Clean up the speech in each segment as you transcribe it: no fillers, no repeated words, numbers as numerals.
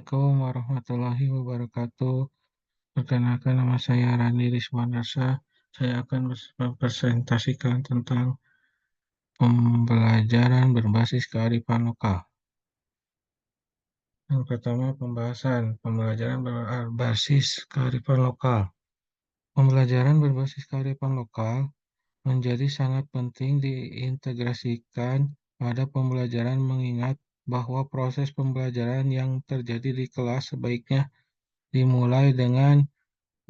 Assalamualaikum warahmatullahi wabarakatuh. Perkenalkan nama saya Randi Rizwanarsa. Saya akan mempresentasikan tentang pembelajaran berbasis kearifan lokal. Yang pertama, pembahasan pembelajaran berbasis kearifan lokal. Pembelajaran berbasis kearifan lokal menjadi sangat penting diintegrasikan pada pembelajaran mengingat bahwa proses pembelajaran yang terjadi di kelas sebaiknya dimulai dengan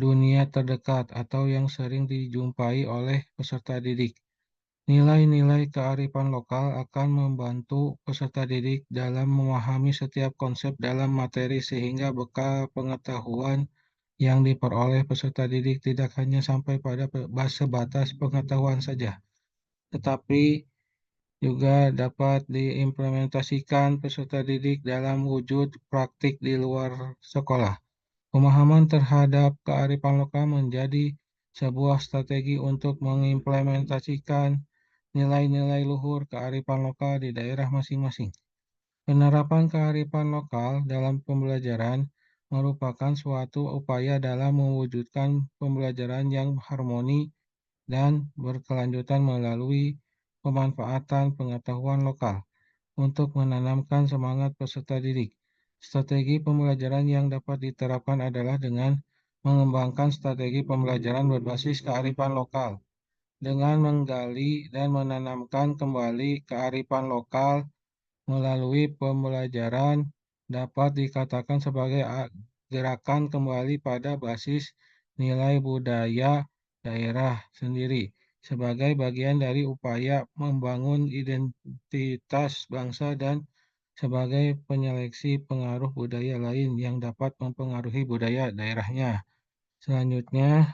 dunia terdekat atau yang sering dijumpai oleh peserta didik. Nilai-nilai kearifan lokal akan membantu peserta didik dalam memahami setiap konsep dalam materi sehingga bekal pengetahuan yang diperoleh peserta didik tidak hanya sampai pada sebatas pengetahuan saja, tetapi juga dapat diimplementasikan peserta didik dalam wujud praktik di luar sekolah. Pemahaman terhadap kearifan lokal menjadi sebuah strategi untuk mengimplementasikan nilai-nilai luhur kearifan lokal di daerah masing-masing. Penerapan kearifan lokal dalam pembelajaran merupakan suatu upaya dalam mewujudkan pembelajaran yang harmoni dan berkelanjutan melalui pemanfaatan pengetahuan lokal untuk menanamkan semangat peserta didik. Strategi pembelajaran yang dapat diterapkan adalah dengan mengembangkan strategi pembelajaran berbasis kearifan lokal, dengan menggali dan menanamkan kembali kearifan lokal melalui pembelajaran dapat dikatakan sebagai gerakan kembali pada basis nilai budaya daerah sendiri sebagai bagian dari upaya membangun identitas bangsa dan sebagai penyeleksi pengaruh budaya lain yang dapat mempengaruhi budaya daerahnya. Selanjutnya,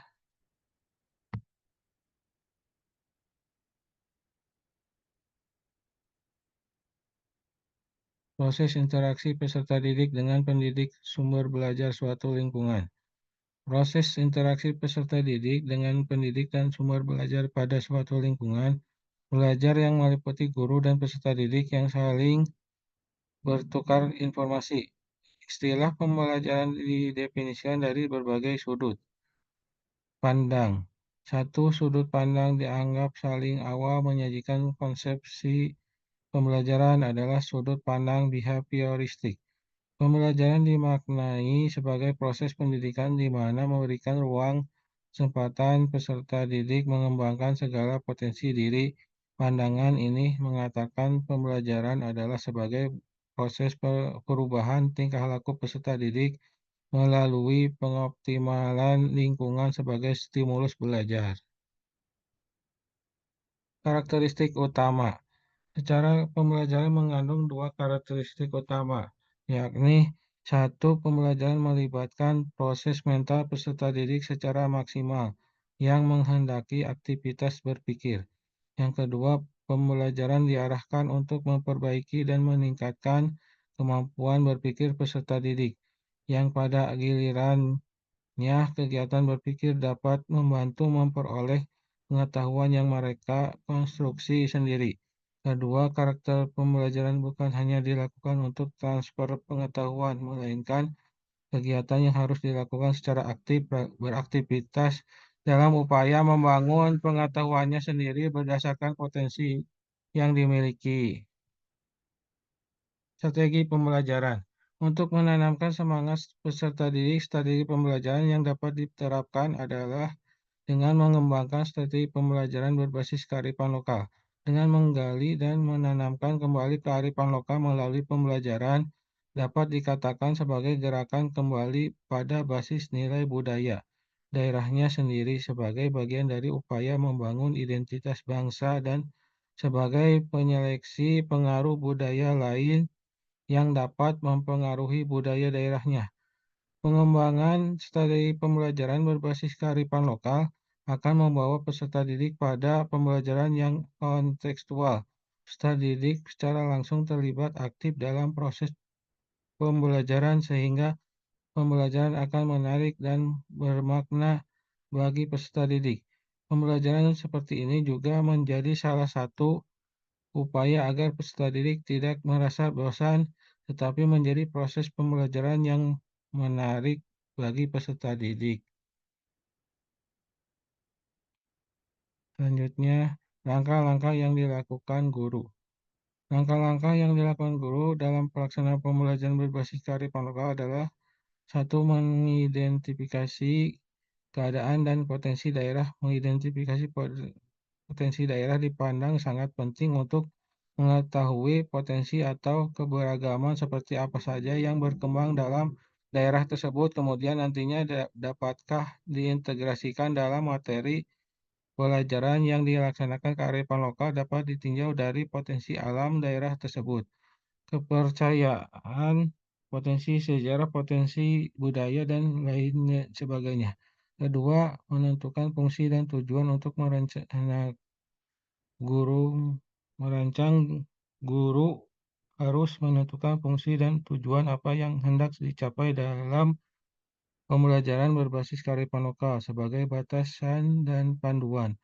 proses interaksi peserta didik dengan pendidik sumber belajar suatu lingkungan. Proses interaksi peserta didik dengan pendidik dan sumber belajar pada suatu lingkungan, belajar yang meliputi guru dan peserta didik yang saling bertukar informasi. Istilah pembelajaran didefinisikan dari berbagai sudut pandang. Satu sudut pandang dianggap saling awal menyajikan konsepsi pembelajaran adalah sudut pandang behavioristik. Pembelajaran dimaknai sebagai proses pendidikan di mana memberikan ruang kesempatan peserta didik mengembangkan segala potensi diri. Pandangan ini mengatakan pembelajaran adalah sebagai proses perubahan tingkah laku peserta didik melalui pengoptimalan lingkungan sebagai stimulus belajar. Karakteristik utama. Secara pembelajaran mengandung dua karakteristik utama, yakni satu, pembelajaran melibatkan proses mental peserta didik secara maksimal yang menghendaki aktivitas berpikir. Yang kedua, pembelajaran diarahkan untuk memperbaiki dan meningkatkan kemampuan berpikir peserta didik, yang pada giliran kegiatan berpikir dapat membantu memperoleh pengetahuan yang mereka konstruksi sendiri. Kedua, karakter pembelajaran bukan hanya dilakukan untuk transfer pengetahuan, melainkan kegiatan yang harus dilakukan secara aktif beraktivitas dalam upaya membangun pengetahuannya sendiri berdasarkan potensi yang dimiliki. Strategi pembelajaran. Untuk menanamkan semangat peserta didik, strategi pembelajaran yang dapat diterapkan adalah dengan mengembangkan strategi pembelajaran berbasis kearifan lokal. Dengan menggali dan menanamkan kembali kearifan lokal melalui pembelajaran, dapat dikatakan sebagai gerakan kembali pada basis nilai budaya daerahnya sendiri sebagai bagian dari upaya membangun identitas bangsa dan sebagai penyeleksi pengaruh budaya lain yang dapat mempengaruhi budaya daerahnya. Pengembangan strategi pembelajaran berbasis kearifan lokal akan membawa peserta didik pada pembelajaran yang kontekstual. Peserta didik secara langsung terlibat aktif dalam proses pembelajaran sehingga pembelajaran akan menarik dan bermakna bagi peserta didik. Pembelajaran seperti ini juga menjadi salah satu upaya agar peserta didik tidak merasa bosan tetapi menjadi proses pembelajaran yang menarik bagi peserta didik. Selanjutnya, langkah-langkah yang dilakukan guru. Langkah-langkah yang dilakukan guru dalam pelaksanaan pembelajaran berbasis kearifan lokal adalah satu, mengidentifikasi keadaan dan potensi daerah. Mengidentifikasi potensi daerah dipandang sangat penting untuk mengetahui potensi atau keberagaman seperti apa saja yang berkembang dalam daerah tersebut, kemudian nantinya dapatkah diintegrasikan dalam materi pelajaran yang dilaksanakan. Kearifan lokal dapat ditinjau dari potensi alam daerah tersebut, kepercayaan, potensi sejarah, potensi budaya, dan lainnya sebagainya. Kedua, menentukan fungsi dan tujuan untuk guru merancang. Guru harus menentukan fungsi dan tujuan apa yang hendak dicapai dalam pembelajaran berbasis kearifan lokal sebagai batasan dan panduan.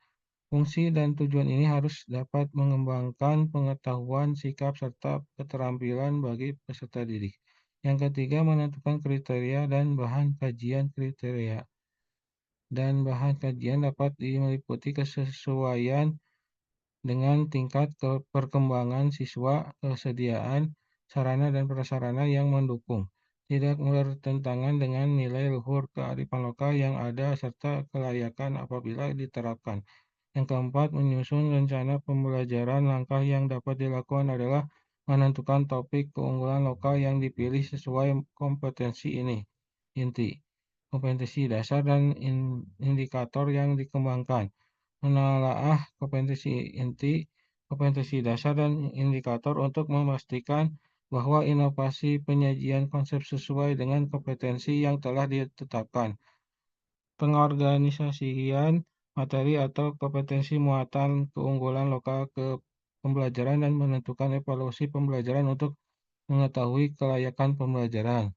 Fungsi dan tujuan ini harus dapat mengembangkan pengetahuan, sikap, serta keterampilan bagi peserta didik. Yang ketiga, menentukan kriteria dan bahan kajian. Kriteria dan bahan kajian dapat meliputi kesesuaian dengan tingkat perkembangan siswa, kesediaan sarana dan prasarana yang mendukung, tidak bertentangan dengan nilai luhur kearifan lokal yang ada, serta kelayakan apabila diterapkan. Yang keempat, menyusun rencana pembelajaran. Langkah yang dapat dilakukan adalah menentukan topik keunggulan lokal yang dipilih sesuai kompetensi ini. Inti, kompetensi dasar dan indikator yang dikembangkan. Menelaah kompetensi inti, kompetensi dasar, dan indikator untuk memastikan bahwa inovasi penyajian konsep sesuai dengan kompetensi yang telah ditetapkan. Pengorganisasian materi atau kompetensi muatan keunggulan lokal ke pembelajaran dan menentukan evaluasi pembelajaran untuk mengetahui kelayakan pembelajaran.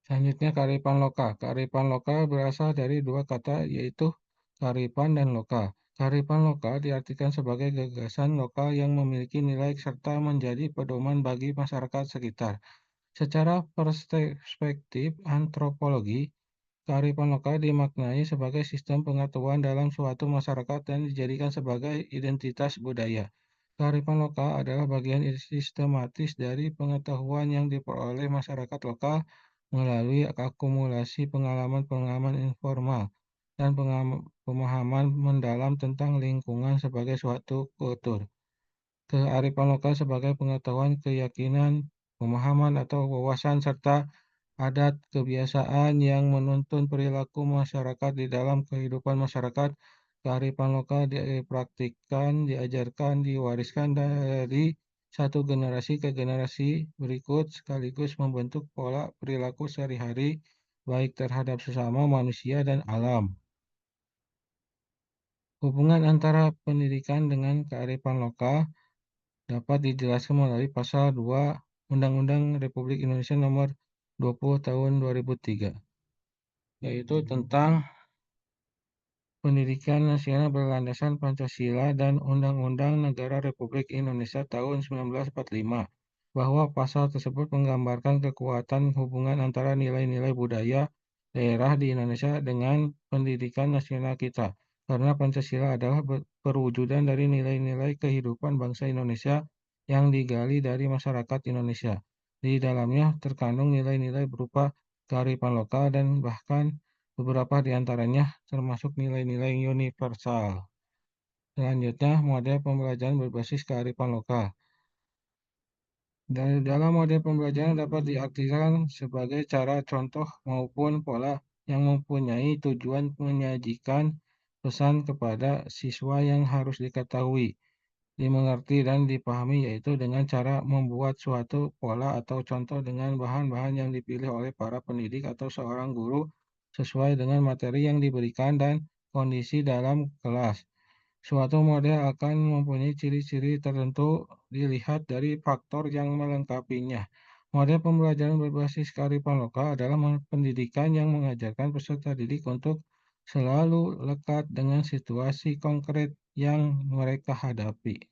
Selanjutnya, kearifan lokal. Kearifan lokal berasal dari dua kata, yaitu kearifan dan lokal. Kearifan lokal diartikan sebagai gagasan lokal yang memiliki nilai serta menjadi pedoman bagi masyarakat sekitar. Secara perspektif antropologi, kearifan lokal dimaknai sebagai sistem pengetahuan dalam suatu masyarakat dan dijadikan sebagai identitas budaya. Kearifan lokal adalah bagian sistematis dari pengetahuan yang diperoleh masyarakat lokal melalui akumulasi pengalaman-pengalaman informal dan pemahaman mendalam tentang lingkungan sebagai suatu kultur. Kearifan lokal sebagai pengetahuan, keyakinan, pemahaman, atau wawasan serta adat kebiasaan yang menuntun perilaku masyarakat di dalam kehidupan masyarakat. Kearifan lokal dipraktikkan, diajarkan, diwariskan dari satu generasi ke generasi berikut sekaligus membentuk pola perilaku sehari-hari baik terhadap sesama manusia dan alam. Hubungan antara pendidikan dengan kearifan lokal dapat dijelaskan melalui Pasal 2 Undang-Undang Republik Indonesia Nomor 20 Tahun 2003, yaitu tentang pendidikan nasional berlandaskan Pancasila dan Undang-Undang Negara Republik Indonesia tahun 1945, bahwa pasal tersebut menggambarkan kekuatan hubungan antara nilai-nilai budaya daerah di Indonesia dengan pendidikan nasional kita, karena Pancasila adalah perwujudan dari nilai-nilai kehidupan bangsa Indonesia yang digali dari masyarakat Indonesia. Di dalamnya terkandung nilai-nilai berupa kearifan lokal dan bahkan beberapa di antaranya termasuk nilai-nilai universal. Selanjutnya, model pembelajaran berbasis kearifan lokal. Dalam model pembelajaran dapat diartikan sebagai cara, contoh, maupun pola yang mempunyai tujuan menyajikan pesan kepada siswa yang harus diketahui, dimengerti, dan dipahami, yaitu dengan cara membuat suatu pola atau contoh dengan bahan-bahan yang dipilih oleh para pendidik atau seorang guru sesuai dengan materi yang diberikan dan kondisi dalam kelas. Suatu model akan mempunyai ciri-ciri tertentu dilihat dari faktor yang melengkapinya. Model pembelajaran berbasis kearifan lokal adalah pendidikan yang mengajarkan peserta didik untuk selalu lekat dengan situasi konkret yang mereka hadapi.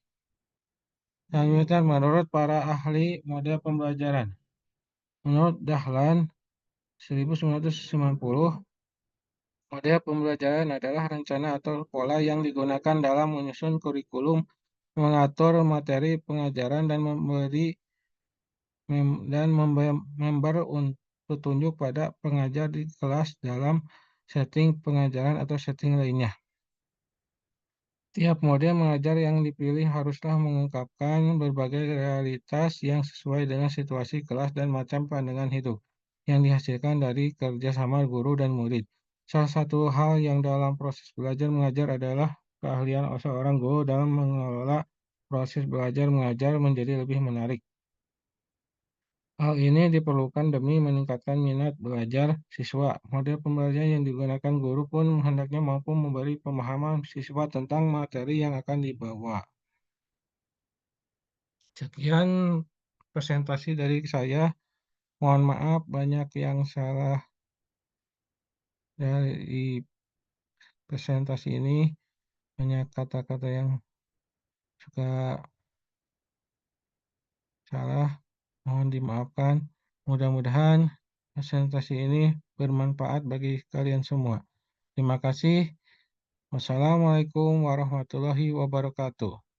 Lanjutan menurut para ahli model pembelajaran. Menurut Dahlan 1990, model pembelajaran adalah rencana atau pola yang digunakan dalam menyusun kurikulum, mengatur materi pengajaran, dan member petunjuk pada pengajar di kelas dalam setting pengajaran atau setting lainnya. Tiap model mengajar yang dipilih haruslah mengungkapkan berbagai realitas yang sesuai dengan situasi kelas dan macam pandangan hidup yang dihasilkan dari kerjasama guru dan murid. Salah satu hal yang dalam proses belajar mengajar adalah keahlian seorang guru dalam mengelola proses belajar mengajar menjadi lebih menarik. Hal ini diperlukan demi meningkatkan minat belajar siswa. Model pembelajaran yang digunakan guru pun hendaknya mampu memberi pemahaman siswa tentang materi yang akan dibawa. Sekian presentasi dari saya. Mohon maaf banyak yang salah dari presentasi ini. Banyak kata-kata yang suka salah. Mohon dimaafkan. Mudah-mudahan presentasi ini bermanfaat bagi kalian semua. Terima kasih. Wassalamualaikum warahmatullahi wabarakatuh.